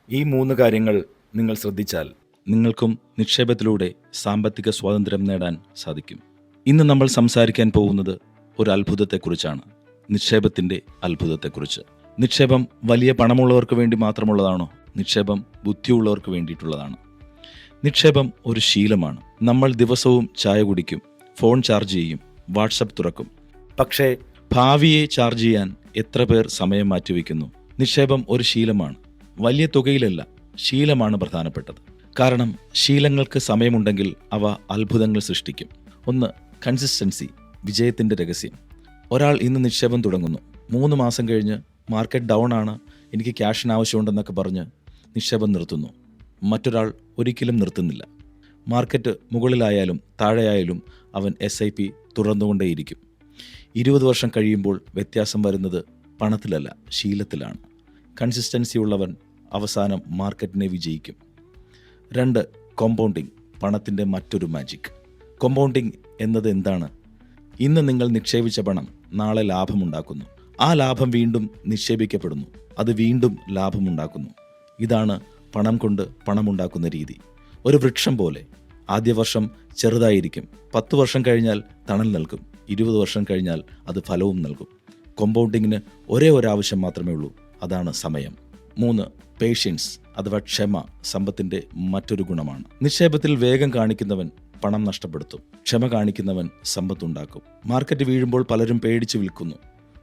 ഈ 3 കാര്യങ്ങൾ നിങ്ങൾ ശ്രദ്ധിച്ചാൽ നിങ്ങൾക്കും നിക്ഷേപത്തിലൂടെ സാമ്പത്തിക സ്വാതന്ത്ര്യം നേടാൻ സാധിക്കും. ഇന്ന് നമ്മൾ സംസാരിക്കാൻ പോകുന്നത് ഒരു അത്ഭുതത്തെക്കുറിച്ചാണ്. നിക്ഷേപത്തിൻ്റെ അത്ഭുതത്തെക്കുറിച്ച്. നിക്ഷേപം വലിയ പണമുള്ളവർക്ക് വേണ്ടി മാത്രമുള്ളതാണോ? നിക്ഷേപം ബുദ്ധിയുള്ളവർക്ക് വേണ്ടിയിട്ടുള്ളതാണ്. നിക്ഷേപം ഒരു ശീലമാണ്. നമ്മൾ ദിവസവും ചായ കുടിക്കും, ഫോൺ ചാർജ് ചെയ്യും, വാട്സപ്പ് തുറക്കും. പക്ഷേ ഭാവിയെ ചാർജ് ചെയ്യാൻ എത്ര പേർ സമയം മാറ്റിവെക്കുന്നു? നിക്ഷേപം ഒരു ശീലമാണ്. വലിയ തുകയിലല്ല, ശീലമാണ് പ്രധാനപ്പെട്ടത്. കാരണം ശീലങ്ങൾക്ക് സമയമുണ്ടെങ്കിൽ അവ അത്ഭുതങ്ങൾ സൃഷ്ടിക്കും. 1. കൺസിസ്റ്റൻസി, വിജയത്തിൻ്റെ രഹസ്യം. ഒരാൾ ഇന്ന് നിക്ഷേപം തുടങ്ങുന്നു. 3 മാസം കഴിഞ്ഞ് മാർക്കറ്റ് ഡൗൺ ആണ്, എനിക്ക് ക്യാഷിന് ആവശ്യമുണ്ടെന്നൊക്കെ പറഞ്ഞ് നിക്ഷേപം നിർത്തുന്നു. മറ്റൊരാൾ ഒരിക്കലും നിർത്തുന്നില്ല. മാർക്കറ്റ് മുകളിലായാലും താഴെയായാലും അവൻ SIP തുറന്നുകൊണ്ടേയിരിക്കും. 20 വർഷം കഴിയുമ്പോൾ വ്യത്യാസം വരുന്നത് പണത്തിലല്ല, ശീലത്തിലാണ്. കൺസിസ്റ്റൻസി ഉള്ളവൻ അവസാനം മാർക്കറ്റിനെ വിജയിക്കും. 2. കോമ്പൗണ്ടിങ്, പണത്തിൻ്റെ മറ്റൊരു മാജിക്. കോമ്പൗണ്ടിങ് എന്നത് എന്താണ്? ഇന്ന് നിങ്ങൾ നിക്ഷേപിച്ച പണം നാളെ ലാഭമുണ്ടാക്കുന്നു. ആ ലാഭം വീണ്ടും നിക്ഷേപിക്കപ്പെടുന്നു. അത് വീണ്ടും ലാഭമുണ്ടാക്കുന്നു. ഇതാണ് പണം കൊണ്ട് പണമുണ്ടാക്കുന്ന രീതി. ഒരു വൃക്ഷം പോലെ. ആദ്യ വർഷം ചെറുതായിരിക്കും, 10 വർഷം കഴിഞ്ഞാൽ തണൽ നൽകും, 20 വർഷം കഴിഞ്ഞാൽ അത് ഫലവും നൽകും. കോമ്പൗണ്ടിങ്ങിന് ഒരേ ഒരാവശ്യം മാത്രമേ ഉള്ളൂ, അതാണ് സമയം. 3. പേഷ്യൻസ് അഥവാ ക്ഷമ, സമ്പത്തിൻ്റെ മറ്റൊരു ഗുണമാണ്. നിക്ഷേപത്തിൽ വേഗം കാണിക്കുന്നവൻ പണം നഷ്ടപ്പെടുത്തും, ക്ഷമ കാണിക്കുന്നവൻ സമ്പത്തുണ്ടാക്കും. മാർക്കറ്റ് വീഴുമ്പോൾ പലരും പേടിച്ച് വിൽക്കുന്നു,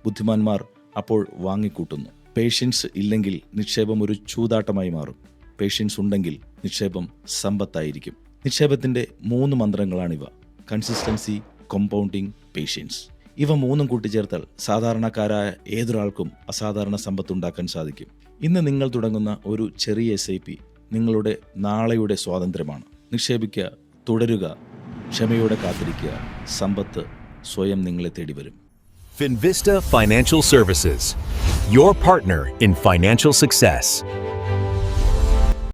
ബുദ്ധിമാന്മാർ അപ്പോൾ വാങ്ങിക്കൂട്ടുന്നു. പേഷ്യൻസ് ഇല്ലെങ്കിൽ നിക്ഷേപം ഒരു ചൂതാട്ടമായി മാറും. പേഷ്യൻസ് ഉണ്ടെങ്കിൽ നിക്ഷേപം സമ്പത്തായിരിക്കും. നിക്ഷേപത്തിൻ്റെ 3 മന്ത്രങ്ങളാണിവ: കൺസിസ്റ്റൻസി, കോമ്പൗണ്ടിങ്, പേഷ്യൻസ്. ഇവ 3 കൂട്ടിച്ചേർത്താൽ സാധാരണക്കാരായ ഏതൊരാൾക്കും അസാധാരണ സമ്പത്തുണ്ടാക്കാൻ സാധിക്കും. ഇന്ന് നിങ്ങൾ തുടങ്ങുന്ന ഒരു ചെറിയ SIP നിങ്ങളുടെ നാളെയുടെ സ്വാതന്ത്ര്യമാണ്. നിക്ഷേപിക്കുക, തുടരുക, ക്ഷമയോടെ കാത്തിരിക്കുക. സമ്പത്ത് സ്വയം നിങ്ങളെ തേടി വരും. Finvista Financial Services, your partner in financial success.